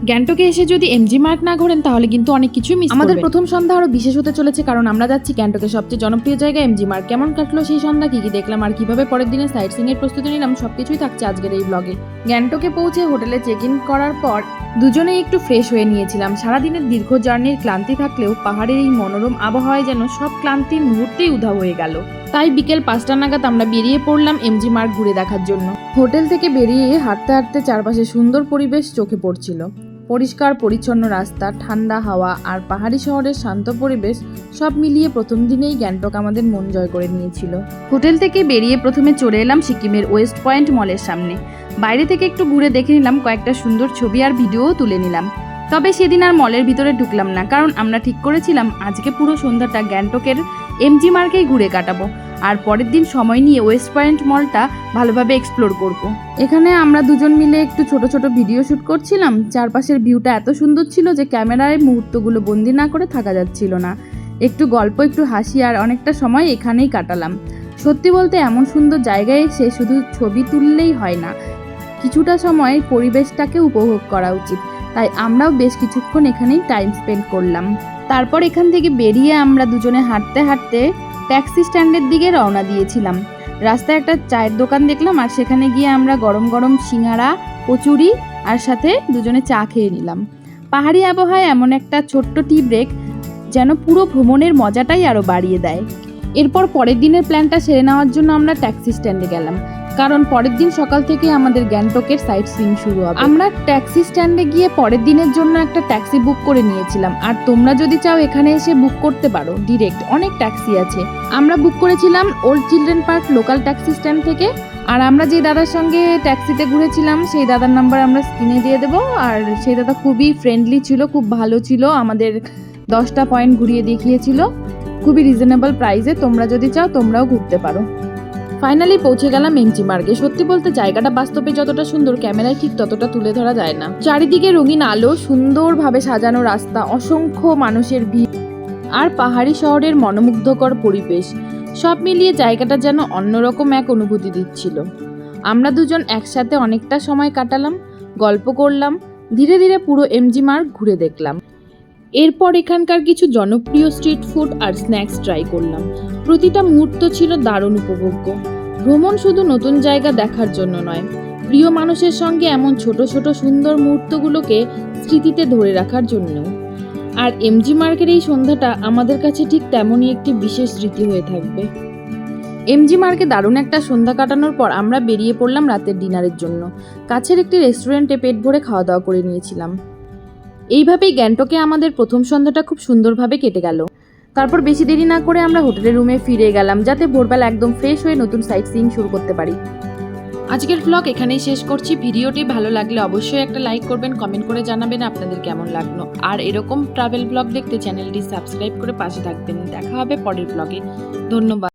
গ্যাংটকে এসে যদি এমজি মার্গ না ঘোরেন তাহলে কিন্তু অনেক কিছুই মিস করবেন। আমাদের প্রথম সন্ধ্যা আরো বিশেষ হতে চলেছে, কারণ আমরা যাচ্ছি গ্যাংটকের সবচেয়ে জনপ্রিয় জায়গা এমজি মার্গ। কেমন কাটলো সেই সন্ধ্যা, কি কি দেখলাম আর কিভাবে পরের দিনে সাইট সিইং এর প্রস্তুতি নিলাম, সবকিছুই থাকছে আজকের এই ব্লগে। গ্যাংটকে পৌঁছে হোটেলে চেক ইন করার পর দুজনেই একটু ফ্রেশ হয়ে নিয়েছিলাম। সারাদিনের দীর্ঘ জার্নির ক্লান্তি থাকলেও পাহাড়ের এই মনোরম আবহাওয়ায় যেন সব ক্লান্তি মুহূর্তেই উধাও হয়ে গেল। তাই বিকেল 5টা নাগাদ আমরা বেরিয়ে পড়লাম এমজি মার্গ ঘুরে দেখার জন্য। হোটেল থেকে বেরিয়ে হাঁটতে হাঁটতে চারপাশে সুন্দর পরিবেশ চোখে পড়ছিল। পরিষ্কার পরিচ্ছন্ন রাস্তা, ঠান্ডা হাওয়া আর পাহাড়ি শহরের শান্ত পরিবেশ সব মিলিয়ে প্রথম দিনেই গ্যাংটক আমাদের মন জয় করে নিয়েছিল। হোটেল থেকে বেরিয়ে প্রথমে চলে এলাম সিকিমের ওয়েস্ট পয়েন্ট মলের সামনে। বাইরে থেকে একটু ঘুরে দেখে নিলাম, কয়েকটা সুন্দর ছবি আর ভিডিও তুলে নিলাম। তবে সেদিন আর মলের ভিতরে ঢুকলাম না, কারণ আমরা ঠিক করেছিলাম আজকে পুরো সন্ধ্যাটা গ্যাংটকের এমজি মার্গেই ঘুরে কাটাবো আর পরের দিন সময় নিয়ে ওয়েস্ট পয়েন্ট মলটা ভালোভাবে এক্সপ্লোর করব। এখানে আমরা দুজন মিলে একটু ছোট ছোট ভিডিও শ্যুট করছিলাম। চারপাশের ভিউটা এত সুন্দর ছিল যে ক্যামেরায় মুহূর্তগুলো বন্দি না করে থাকা যাচ্ছিল না। একটু গল্প, একটু হাসি আর অনেকটা সময় এখানেই কাটালাম। সত্যি বলতে এমন সুন্দর জায়গায় এসে শুধু ছবি তুললেই হয় না, কিছুটা সময় পরিবেশটাকে উপভোগ করা উচিত। তাই আমরাও বেশ কিছুক্ষণ এখানেই টাইম স্পেন্ড করলাম। তারপর এখান থেকে বেরিয়ে আমরা দুজনে হাঁটতে হাঁটতে ট্যাক্সি স্ট্যান্ডের দিকে রওনা দিয়েছিলাম। রাস্তায় একটা চায়ের দোকান দেখলাম আর সেখানে গিয়ে আমরা গরম গরম সিঙ্গারা, কচুরি আর সাথে দুজনে চা খেয়ে নিলাম। পাহাড়ি আবহাওয়ায় এমন একটা ছোট্ট টি ব্রেক যেন পুরো ভ্রমণের মজাটাই আরও বাড়িয়ে দেয়। এরপর পরের দিনের প্ল্যানটা সেরে নেওয়ার জন্য আমরা ট্যাক্সি স্ট্যান্ডে গেলাম, কারণ পরের দিন সকাল থেকে আমাদের গ্যাংটকের সাইট সিইং শুরু হবে। আমরা ট্যাক্সি স্ট্যান্ডে গিয়ে পরের দিনের জন্য একটা ট্যাক্সি বুক করে নিয়েছিলাম। আর তোমরা যদি চাও এখানে এসে বুক করতে পারো, ডিরেক্ট অনেক ট্যাক্সি আছে। আমরা বুক করেছিলাম old children park local taxi stand থেকে। আর আমরা যে দাদার সঙ্গে ট্যাক্সিতে ঘুরেছিলাম সেই দাদার নাম্বার আমরা স্ক্রিনে দিয়ে দেবো। আর সেই দাদা খুবই ফ্রেন্ডলি ছিল, খুব ভালো ছিল, আমাদের 10টা পয়েন্ট ঘুরিয়ে দেখিয়েছিল খুবই রিজনেবল প্রাইসে। তোমরা যদি চাও তোমরাও ঘুরতে পারো। ফাইনালি পৌঁছে গেলাম এমজি মার্গে। সত্যি বলতে জায়গাটা বাস্তবে যতটা সুন্দর ক্যামেরায় ঠিক ততটা তুলে ধরা যায় না। চারিদিকে রঙিন আলো, সুন্দরভাবে সাজানো রাস্তা, অসংখ্য মানুষের ভিড় আর পাহাড়ি শহরের মনোমুগ্ধকর পরিবেশ, সব মিলিয়ে জায়গাটা যেন অন্যরকম এক অনুভূতি দিচ্ছিল। আমরা দুজন একসাথে অনেকটা সময় কাটালাম, গল্প করলাম, ধীরে ধীরে পুরো এমজি মার্গ ঘুরে দেখলাম। এরপর এখানকার কিছু জনপ্রিয় স্ট্রিট ফুড আর স্ন্যাক্স ট্রাই করলাম। প্রতিটা মুহূর্ত ছিল দারুণ উপভোগ্য। ভ্রমণ শুধু নতুন জায়গা দেখার জন্য নয়, প্রিয় মানুষের সঙ্গে এমন ছোট ছোট সুন্দর মুহূর্তগুলোকে স্মৃতিতে ধরে রাখার জন্যও। আর এমজি মার্গের এই সন্ধ্যাটা আমাদের কাছে ঠিক তেমনই একটি বিশেষ স্মৃতি হয়ে থাকবে। এমজি মার্গে দারুণ একটা সন্ধ্যা কাটানোর পর আমরা বেরিয়ে পড়লাম রাতের ডিনারের জন্য। কাছের একটি রেস্টুরেন্টে পেট ভরে খাওয়া দাওয়া করে নিয়েছিলাম। এইভাবেই গ্যাংটকে আমাদের প্রথম সন্ধ্যাটা খুব সুন্দরভাবে কেটে গেল। তারপর বেশি দেরি না করে আমরা হোটেলের রুমে ফিরে গেলাম, যাতে ভোরবেলা একদম ফ্রেশ হয়ে নতুন সাইট সিইং শুরু করতে পারি। আজকের ব্লগ এখানেই শেষ করছি। ভিডিওটি ভালো লাগলে অবশ্যই একটা লাইক করবেন, কমেন্ট করে জানাবেন আপনাদের কেমন লাগলো। আর এরকম ট্রাভেল ব্লগ দেখতে চ্যানেলটি সাবস্ক্রাইব করে পাশে থাকবেন। দেখা হবে পরের ব্লগে। ধন্যবাদ।